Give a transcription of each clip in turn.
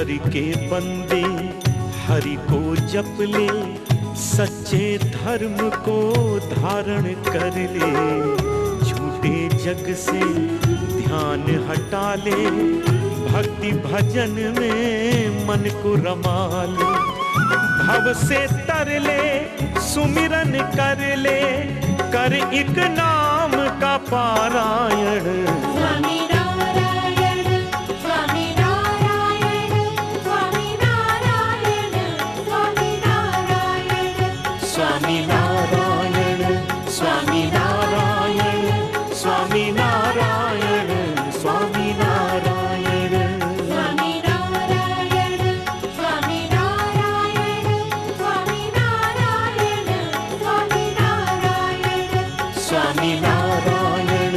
हरि के बंदे हरि को जप ले, सच्चे धर्म को धारण कर ले, झूठे जग से ध्यान हटा ले, भक्ति भजन में मन को रमा ले, भव से तर ले सुमिरन कर ले, कर एक नाम का पारायण। Swami Narayan Swami Narayan Swami Narayan Swami Narayan Swami Narayan Swami Narayan Swami Narayan Swami Narayan Swami Narayan Swami Narayan Swami Narayan Swami Narayan Swami Narayan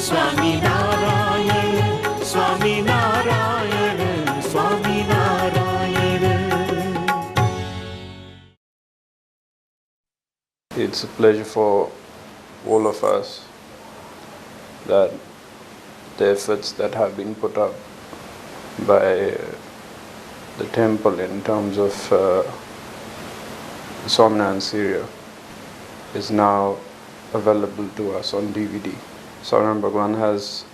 Swami Narayan Swami Narayan Swami Narayan. It's a pleasure for all of us that the efforts that have been put up by the temple in terms of Somnath serial is now available to us on DVD. Swaminarayan Bhagwan has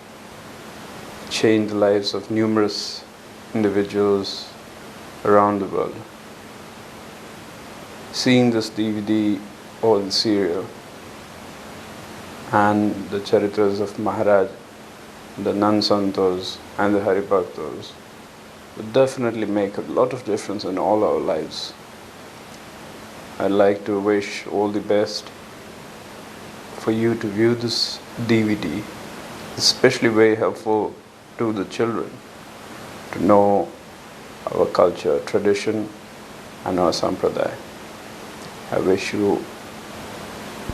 changed the lives of numerous individuals around the world. Seeing this DVD or the serial and the charitras of Maharaj, the Nan Santos and the Hari Bhaktos would definitely make a lot of difference in all our lives. I'd like to wish all the best for you to view this DVD, especially very helpful to the children to know our culture, tradition and our sampradaya. I wish you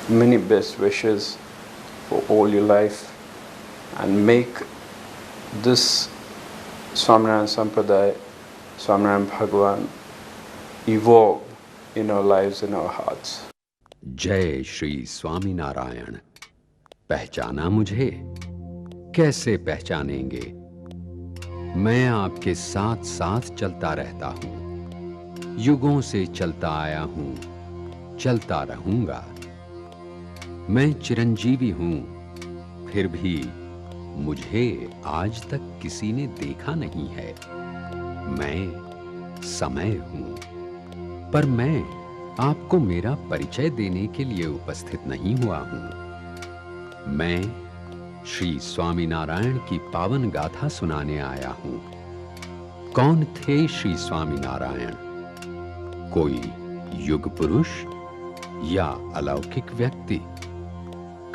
many best wishes for all your life and make this Swaminarayan Sampradaya, Swaminarayan Bhagwan evolve in our lives, in our hearts. जय श्री स्वामी नारायण। पहचाना मुझे? कैसे पहचानेंगे? मैं आपके साथ साथ चलता रहता हूं, युगों से चलता आया हूं, चलता रहूंगा। मैं चिरंजीवी हूं, फिर भी मुझे आज तक किसी ने देखा नहीं है। मैं समय हूं, पर मैं आपको मेरा परिचय देने के लिए उपस्थित नहीं हुआ हूं। मैं श्री स्वामीनारायण की पावन गाथा सुनाने आया हूं। कौन थे श्री स्वामीनारायण? कोई युग पुरुष या अलौकिक व्यक्ति?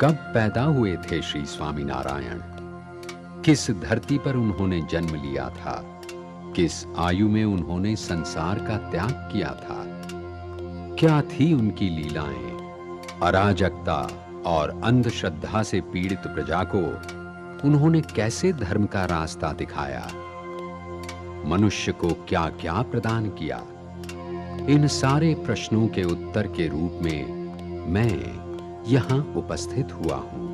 कब पैदा हुए थे श्री स्वामीनारायण? किस धरती पर उन्होंने जन्म लिया था? किस आयु में उन्होंने संसार का त्याग किया था? क्या थी उनकी लीलाएं? अराजकता और अंधश्रद्धा से पीड़ित प्रजा को उन्होंने कैसे धर्म का रास्ता दिखाया? मनुष्य को क्या क्या प्रदान किया? इन सारे प्रश्नों के उत्तर के रूप में मैं यहां उपस्थित हुआ हूं।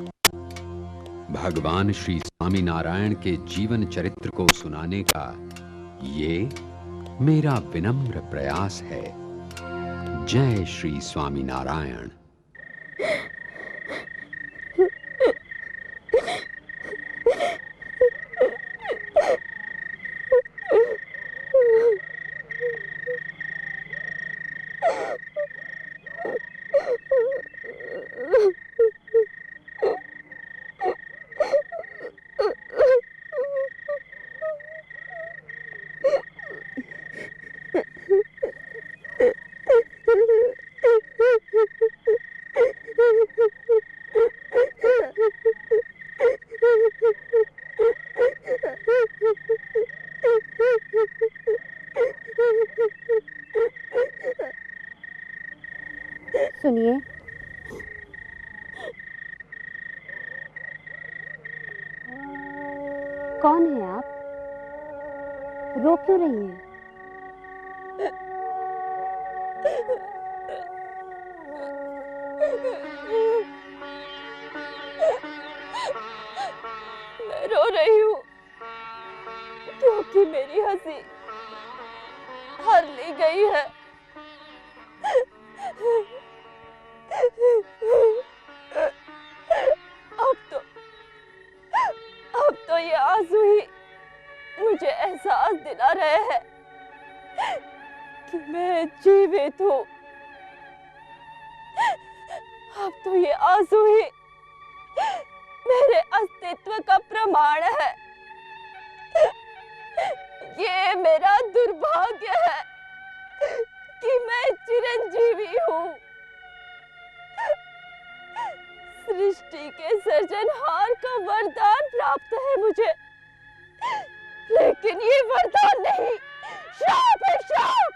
भगवान श्री स्वामीनारायण के जीवन चरित्र को सुनाने का ये मेरा विनम्र प्रयास है। जय श्री स्वामीनारायण। सुनिए, कौन है आप? रो क्यों रही हैं? मैं रो रही हूँ क्योंकि मेरी हंसी हर ली गई है। अब तो ये आंसू ही मुझे एहसास दिला रहे हैं कि मैं जीवित हूँ। अब तो ये आंसू ही मेरे अस्तित्व का प्रमाण है। ये मेरा दुर्भाग्य है कि मैं चिरंजीवी हूँ। सृष्टि के सृजनहार का वरदान प्राप्त है मुझे, लेकिन ये वरदान नहीं, श्राप है, श्राप।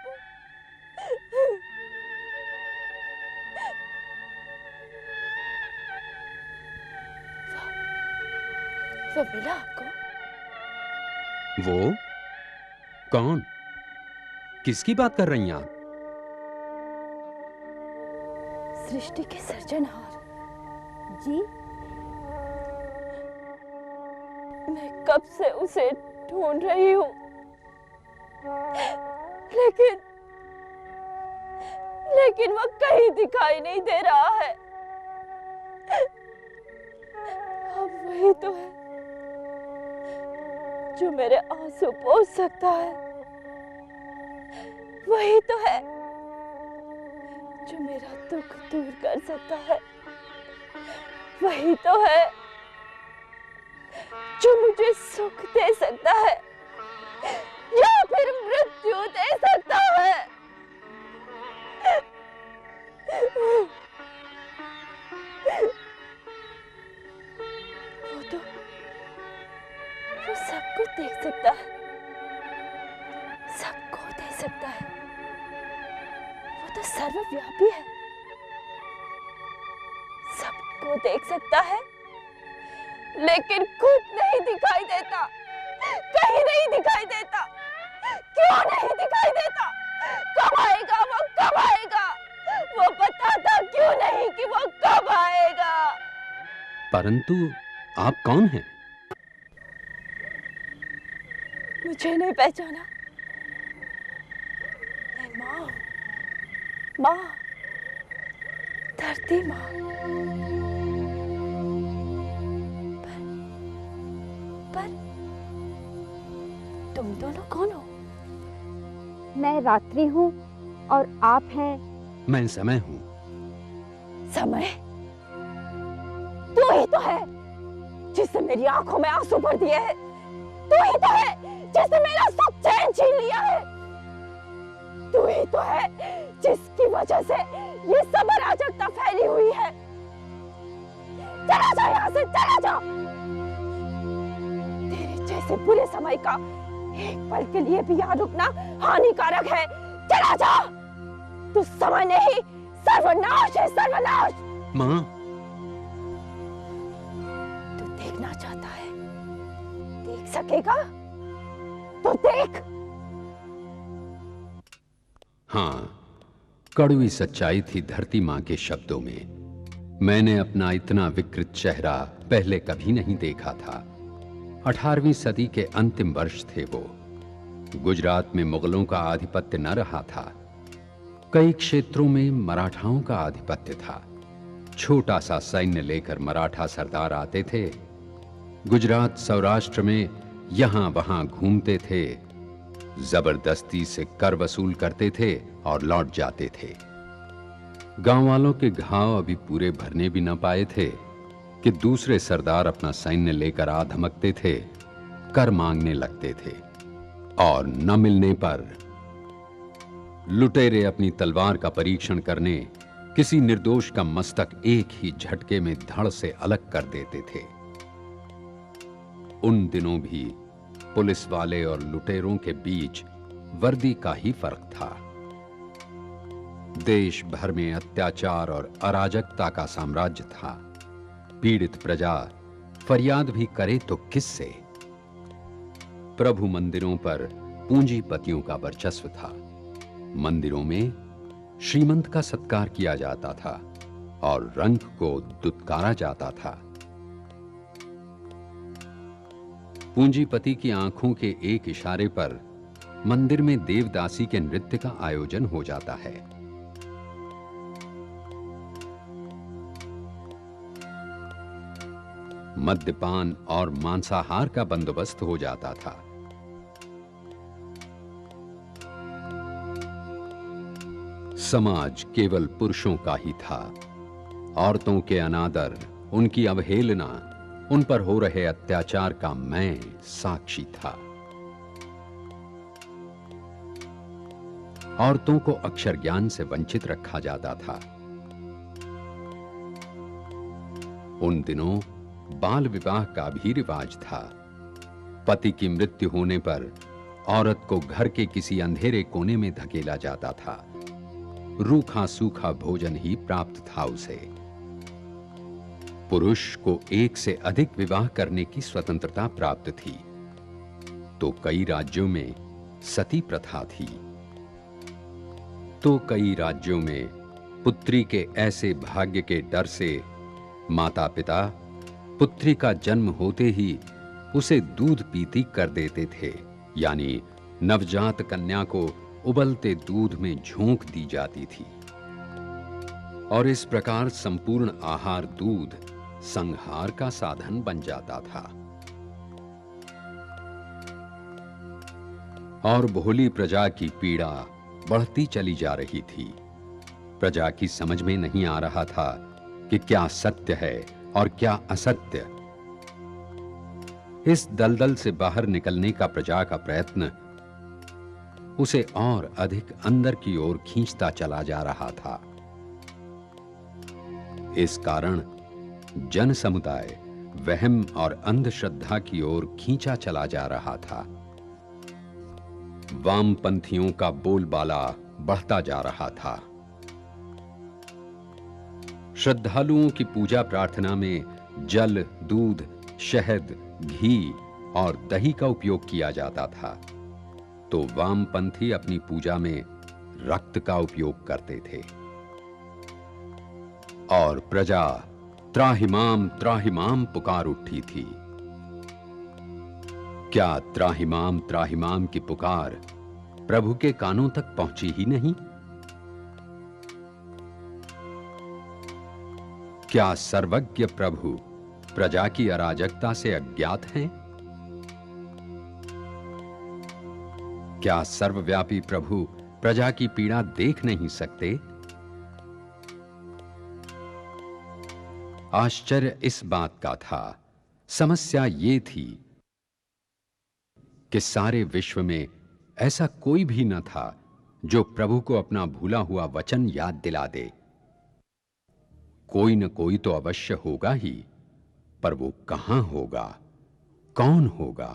वो मिला आपको? वो कौन? किसकी बात कर रही हैं आप? सृष्टि के सृजनहार जी। मैं कब से उसे ढूंढ रही हूँ, लेकिन वो कहीं दिखाई नहीं दे रहा है। अब वही तो है जो मेरे आंसू पोंछ सकता है। वही तो है जो मेरा दुख दूर कर सकता है। वही तो है जो मुझे सुख दे सकता है या फिर मृत्यु दे सकता है। वो सबको देख सकता है, सबको दे सकता है। वो तो सर्वव्यापी है, सबको देख सकता है, लेकिन खुद नहीं दिखाई देता, कहीं नहीं दिखाई देता। क्यों नहीं दिखाई देता? कब आएगा वो, कब आएगा? वो बताता क्यों नहीं कि वो कब आएगा? परंतु आप कौन हैं? मुझे नहीं पहचाना? मैं माँ हूँ, माँ, धरती माँ। पर तुम दोनों कौन हो? मैं रात्रि हूँ और आप हैं। मैं समय हूँ। समय? तू ही तो है जिसने मेरी आंखों में आंसू भर दिए हैं। तू ही तो है जिसने मेरा सुख चैन छीन लिया है। तू ही तो है जिसकी वजह से ये सब अराजकता फैली हुई है। चला जा यहाँ से, चला जा। तेरे जैसे बुरे समय का एक पल के लिए भी यहाँ रुकना हानिकारक है। चला जा। तू समय नहीं, सर्वनाश है, सर्वनाश। माँ, तू देखना चाहता है, देख सकेगा तो देख। हाँ, कड़वी सच्चाई थी धरती माँ के शब्दों में। मैंने अपना इतना विकृत चेहरा पहले कभी नहीं देखा था। 18वीं सदी के अंतिम वर्ष थे वो। गुजरात में मुगलों का आधिपत्य न रहा था। कई क्षेत्रों में मराठाओं का आधिपत्य था। छोटा सा सैन्य लेकर मराठा सरदार आते थे। गुजरात सौराष्ट्र में यहां वहां घूमते थे, जबरदस्ती से कर वसूल करते थे और लौट जाते थे। गांव वालों के घाव अभी पूरे भरने भी न पाए थे कि दूसरे सरदार अपना सैन्य लेकर आ धमकते थे, कर मांगने लगते थे और न मिलने पर लुटेरे अपनी तलवार का परीक्षण करने किसी निर्दोष का मस्तक एक ही झटके में धड़ से अलग कर देते थे। उन दिनों भी पुलिस वाले और लुटेरों के बीच वर्दी का ही फर्क था। देश भर में अत्याचार और अराजकता का साम्राज्य था। पीड़ित प्रजा फरियाद भी करे तो किससे? प्रभु मंदिरों पर पूंजीपतियों का वर्चस्व था। मंदिरों में श्रीमंत का सत्कार किया जाता था और रंक को दुत्कारा जाता था। पूंजीपति की आंखों के एक इशारे पर मंदिर में देवदासी के नृत्य का आयोजन हो जाता है। मद्यपान और मांसाहार का बंदोबस्त हो जाता था। समाज केवल पुरुषों का ही था। औरतों के अनादर, उनकी अवहेलना, उन पर हो रहे अत्याचार का मैं साक्षी था। औरतों को अक्षर ज्ञान से वंचित रखा जाता था। उन दिनों बाल विवाह का भी रिवाज था। पति की मृत्यु होने पर औरत को घर के किसी अंधेरे कोने में धकेला जाता था। रूखा सूखा भोजन ही प्राप्त था उसे। पुरुष को एक से अधिक विवाह करने की स्वतंत्रता प्राप्त थी। तो कई राज्यों में सती प्रथा थी। तो कई राज्यों में पुत्री के ऐसे भाग्य के डर से माता पिता पुत्री का जन्म होते ही उसे दूध पीती कर देते थे, यानी नवजात कन्या को उबलते दूध में झोंक दी जाती थी। और इस प्रकार संपूर्ण आहार दूध संहार का साधन बन जाता था। और भोली प्रजा की पीड़ा बढ़ती चली जा रही थी। प्रजा की समझ में नहीं आ रहा था कि क्या सत्य है और क्या असत्य। इस दलदल से बाहर निकलने का प्रजा का प्रयत्न उसे और अधिक अंदर की ओर खींचता चला जा रहा था। इस कारण जन समुदाय वहम और अंधश्रद्धा की ओर खींचा चला जा रहा था। वामपंथियों का बोलबाला बढ़ता जा रहा था। श्रद्धालुओं की पूजा प्रार्थना में जल, दूध, शहद, घी और दही का उपयोग किया जाता था, तो वामपंथी अपनी पूजा में रक्त का उपयोग करते थे। और प्रजा त्राहिमाम त्राहिमाम पुकार उठी थी। क्या त्राहिमाम त्राहिमाम की पुकार प्रभु के कानों तक पहुंची ही नहीं? क्या सर्वज्ञ प्रभु प्रजा की अराजकता से अज्ञात हैं? क्या सर्वव्यापी प्रभु प्रजा की पीड़ा देख नहीं सकते? आश्चर्य इस बात का था, समस्या ये थी कि सारे विश्व में ऐसा कोई भी न था जो प्रभु को अपना भूला हुआ वचन याद दिला दे। कोई न कोई तो अवश्य होगा ही, पर वो कहां होगा, कौन होगा?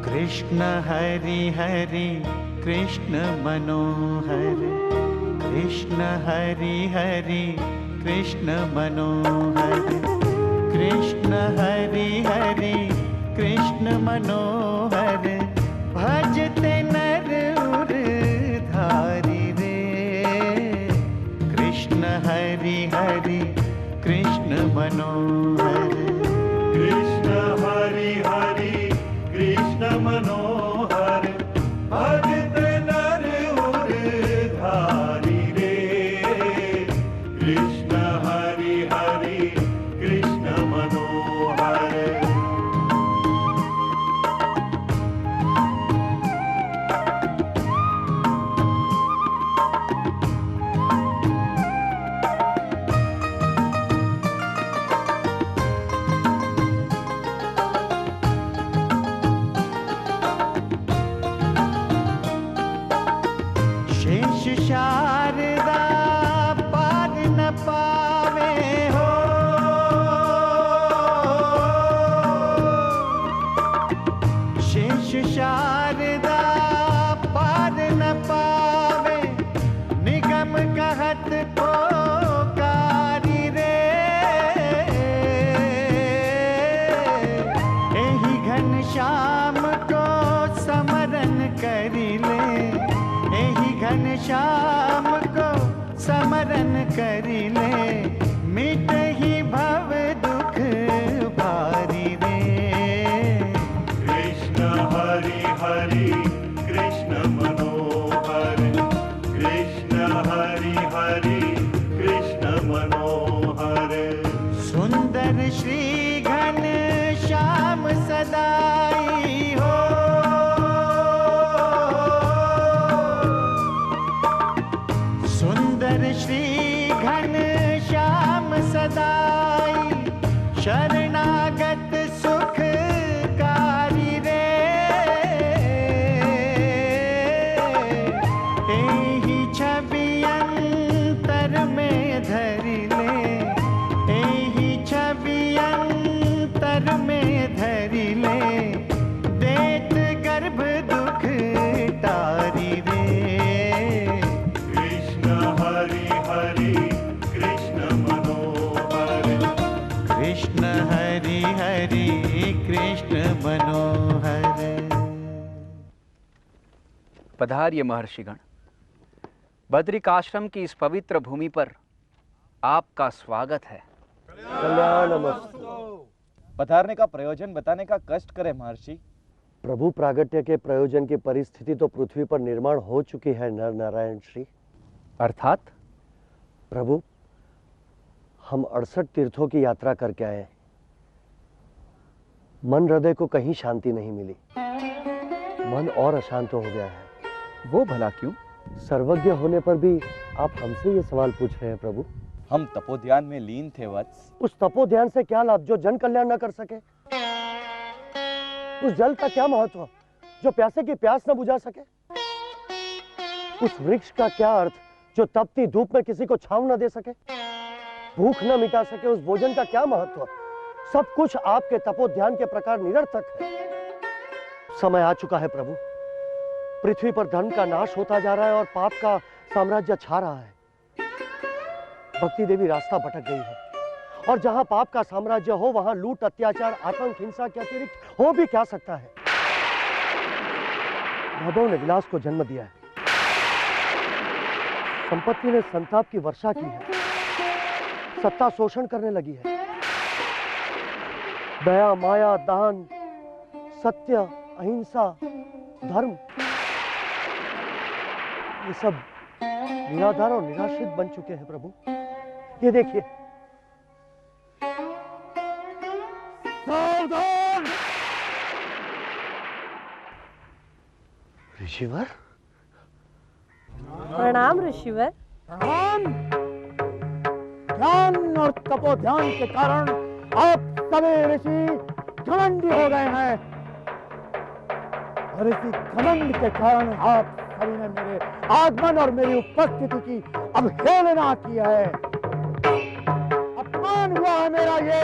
कृष्ण हरि हरि कृष्ण मनोहर, कृष्ण हरि हरि कृष्ण मनोहर, कृष्ण हरि हरि कृष्ण मनोहर, भजते नर उर धारी रे। कृष्ण हरि हरि कृष्ण मनोहर, कृष्ण हरि हरि कृष्ण मनोहर, भजते नर उर धारी रे। कृष्ण हरि हरि कृष्ण मनोहर। शेष शारदा पार न पार, मनोहर सुंदर श्री घन श्याम सदाई हो। सुंदर श्री घन श्याम सदाई शरणागत सुखकारी रे। एहि छवि अंतर में धरि ले, एहि छवि अंतर में धरि ले, देत गर्भ दुख तारी रे। कृष्ण हरि हरि कृष्ण मनोहर कृष्ण हरि हरि कृष्ण मनोहर। पधारिए महर्षिगण। बद्रिकाश्रम की इस पवित्र भूमि पर आपका स्वागत है। पधारने का प्रयोजन बताने का कष्ट करे महर्षि। प्रभु प्रागट्य के प्रयोजन की परिस्थिति तो पृथ्वी पर निर्माण हो चुकी है नर नारायण श्री। अर्थात प्रभु, हम 68 तीर्थों की यात्रा करके आए। मन हृदय को कहीं शांति नहीं मिली, मन और अशांत हो गया है। वो भला क्यों? सर्वज्ञ होने पर भी आप हमसे ये सवाल पूछ रहे हैं प्रभु। हम तपोध्यान में लीन थे वत्स। उस तपोध्यान से क्या लाभ जो जन कल्याण न कर सके? उस जल का क्या महत्व जो प्यासे की प्यास न बुझा सके? उस वृक्ष का क्या अर्थ जो तपती धूप में किसी को छांव न दे सके, भूख न मिटा सके? उस भोजन का क्या महत्व? सब कुछ आपके तपोध्यान के प्रकार निरर्थक है। समय आ चुका है प्रभु, पृथ्वी पर धर्म का नाश होता जा रहा है और पाप का साम्राज्य छा रहा है। भक्ति देवी रास्ता भटक गई है और जहां पाप का साम्राज्य हो वहां लूट, अत्याचार, आतंक, हिंसा के अतिरिक्त हो भी क्या सकता है? वैभव ने विलास को जन्म दिया है, संपत्ति ने संताप की वर्षा की है, सत्ता शोषण करने लगी है, दया, माया, दान, सत्य, अहिंसा, धर्म, ये सब निराधार और निराश्रित बन चुके हैं प्रभु। ये देखिए, सावधान! ऋषिवर, प्रणाम ऋषिवर। ध्यान और तपोध्यान के कारण आप सभी ऋषि घमंडी हो गए हैं और इसी घमंड के कारण आप सभी ने मेरे आगमन और मेरी उपस्थिति की अवहेलना की है। अपमान हुआ है मेरा ये।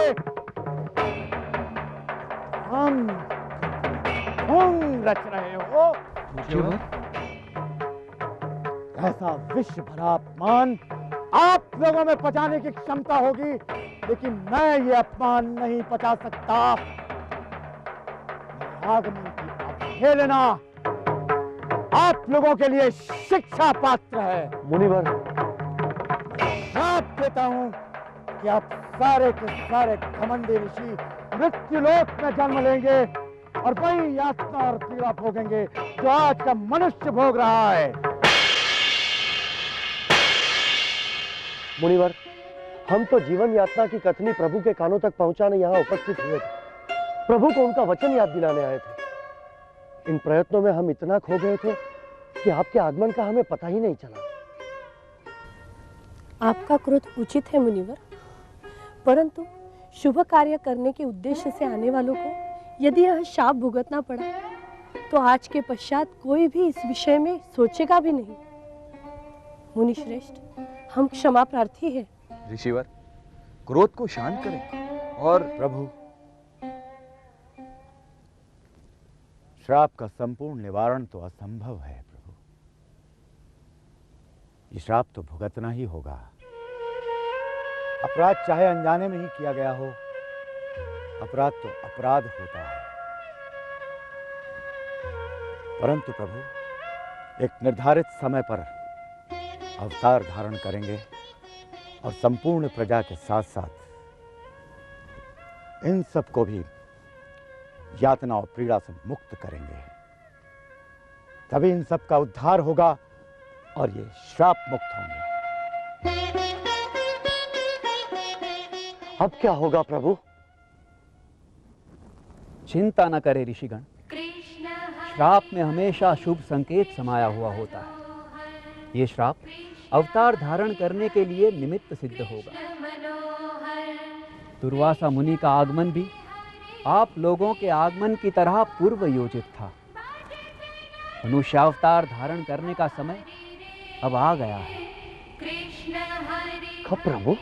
हम रच रहे हो ऐसा विश्व भरा अपमान आप लोगों में पचाने की क्षमता होगी, लेकिन मैं ये अपमान नहीं पचा सकता। आगमन की अवहेलना आप लोगों के लिए शिक्षा पात्र है। मुनिवर, श्राप देता हूं कि आप सारे के सारे घमंडी ऋषि मृत्युलोक में जन्म लेंगे और वही यातना और पीड़ा भोगेंगे जो आज का मनुष्य भोग रहा है। मुनिवर, हम तो जीवन यात्रा की कथनी प्रभु के कानों तक पहुंचाने यहाँ उपस्थित हुए थे। प्रभु को उनका वचन याद दिलाने आए थे। इन प्रयत्नों में हम इतना खो गए थे कि आपके आगमन का हमें पता ही नहीं चला। आपका क्रोध उचित है मुनिवर, परंतु शुभ कार्य करने के उद्देश्य से आने वालों को यदि यह शाप भुगतना पड़ा तो आज के पश्चात कोई भी इस विषय में सोचेगा भी नहीं। मुनि श्रेष्ठ, हम क्षमा प्रार्थी हैं। ऋषिवर, क्रोध को शांत करें और प्रभु, श्राप का संपूर्ण निवारण तो असंभव है प्रभु। ये श्राप तो भुगतना ही होगा। अपराध चाहे अनजाने में ही किया गया हो, अपराध तो अपराध होता है। परंतु प्रभु, एक निर्धारित समय पर अवतार धारण करेंगे और संपूर्ण प्रजा के साथ साथ इन सबको भी यातना और पीड़ा से मुक्त करेंगे। तभी इन सब का उद्धार होगा और ये श्राप मुक्त होंगे। अब क्या होगा प्रभु? चिंता न करे ऋषिगण, श्राप में हमेशा शुभ संकेत समाया हुआ होता है। ये श्राप अवतार धारण करने के लिए निमित्त सिद्ध होगा। दुर्वासा मुनि का आगमन भी आप लोगों के आगमन की तरह पूर्व योजित था। मनुष्यावतार धारण करने का समय अब आ गया है। कब प्रभु?